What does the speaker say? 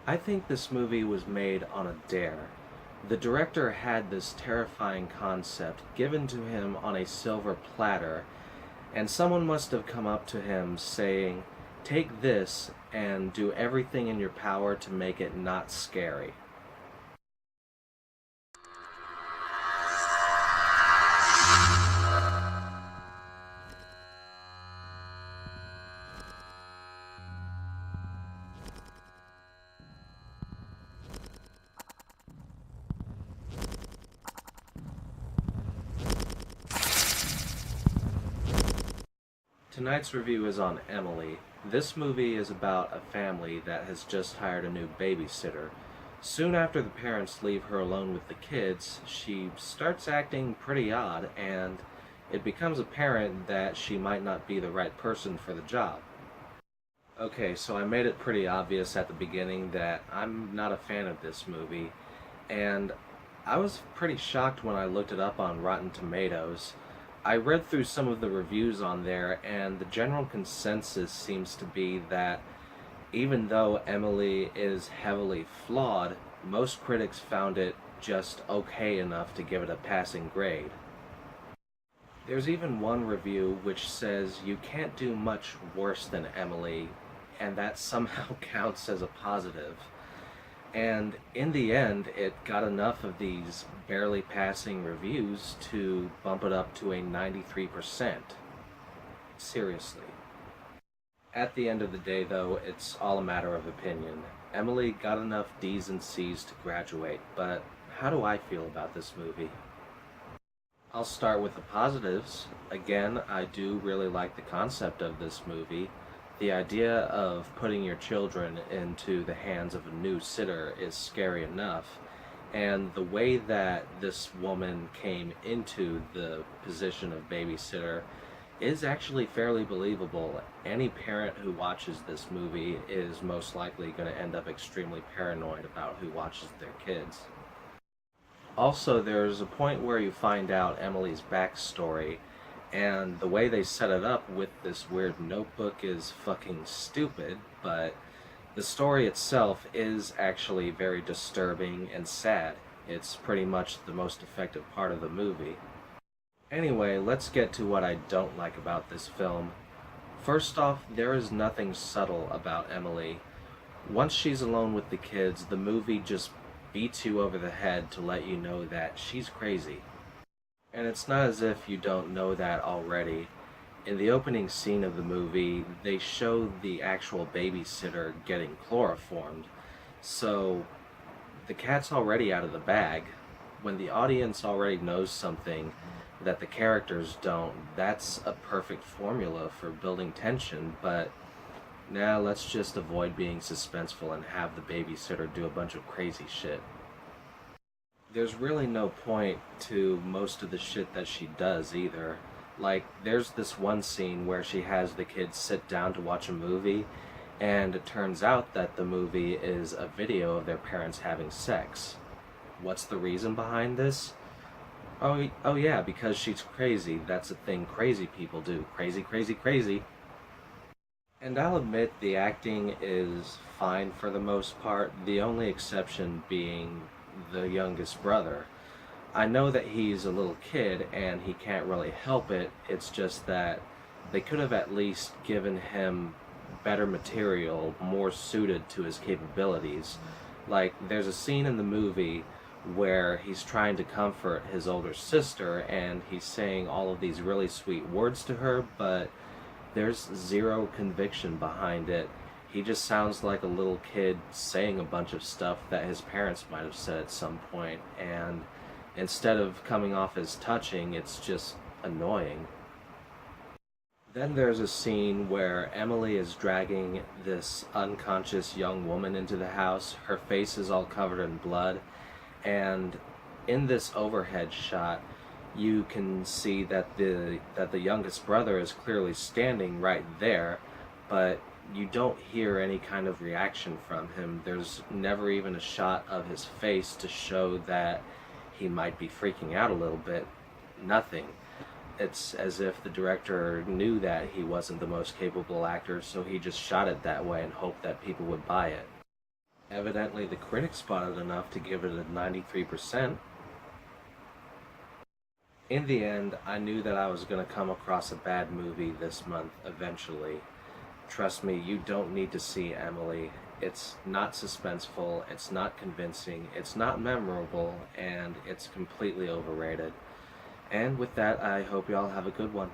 I think this movie was made on a dare. The director had this terrifying concept given to him on a silver platter, and someone must have come up to him saying, "Take this and do everything in your power to make it not scary." Tonight's review is on Emelie. This movie is about a family that has just hired a new babysitter. Soon after the parents leave her alone with the kids, she starts acting pretty odd, and it becomes apparent that she might not be the right person for the job. Okay, so I made it pretty obvious at the beginning that I'm not a fan of this movie, and I was pretty shocked when I looked it up on Rotten Tomatoes. I read through some of the reviews on there, and the general consensus seems to be that even though Emily is heavily flawed, most critics found it just okay enough to give it a passing grade. There's even one review which says you can't do much worse than Emily, and that somehow counts as a positive. And in the end, it got enough of these barely passing reviews to bump it up to a 93%. Seriously. At the end of the day, though, it's all a matter of opinion. Emily got enough D's and C's to graduate, but how do I feel about this movie? I'll start with the positives. Again, I do really like the concept of this movie. The idea of putting your children into the hands of a new sitter is scary enough, and the way that this woman came into the position of babysitter is actually fairly believable. Any parent who watches this movie is most likely going to end up extremely paranoid about who watches their kids. Also, there's a point where you find out Emily's backstory, and the way they set it up with this weird notebook is fucking stupid, but the story itself is actually very disturbing and sad. It's pretty much the most effective part of the movie. Anyway, let's get to what I don't like about this film. First off, there is nothing subtle about Emily. Once she's alone with the kids, the movie just beats you over the head to let you know that she's crazy. And it's not as if you don't know that already. In the opening scene of the movie, they show the actual babysitter getting chloroformed. So, the cat's already out of the bag. When the audience already knows something that the characters don't, that's a perfect formula for building tension, but now let's just avoid being suspenseful and have the babysitter do a bunch of crazy shit. There's really no point to most of the shit that she does either. Like, there's this one scene where she has the kids sit down to watch a movie, and it turns out that the movie is a video of their parents having sex. What's the reason behind this? Oh yeah, because she's crazy. That's a thing crazy people do. Crazy, crazy, crazy. And I'll admit the acting is fine for the most part, the only exception being the youngest brother. I know that he's a little kid and he can't really help it, it's just that they could have at least given him better material, more suited to his capabilities. Like, there's a scene in the movie where he's trying to comfort his older sister and he's saying all of these really sweet words to her, but there's zero conviction behind it. He just sounds like a little kid saying a bunch of stuff that his parents might have said at some point, and instead of coming off as touching, it's just annoying. Then there's a scene where Emily is dragging this unconscious young woman into the house. Her face is all covered in blood, and in this overhead shot, you can see that the youngest brother is clearly standing right there, but you don't hear any kind of reaction from him. There's never even a shot of his face to show that he might be freaking out a little bit. Nothing. It's as if the director knew that he wasn't the most capable actor, so he just shot it that way and hoped that people would buy it. Evidently, the critics spotted enough to give it a 93%. In the end, I knew that I was going to come across a bad movie this month eventually. Trust me, you don't need to see Emelie. It's not suspenseful, it's not convincing, it's not memorable, and it's completely overrated. And with that, I hope y'all have a good one.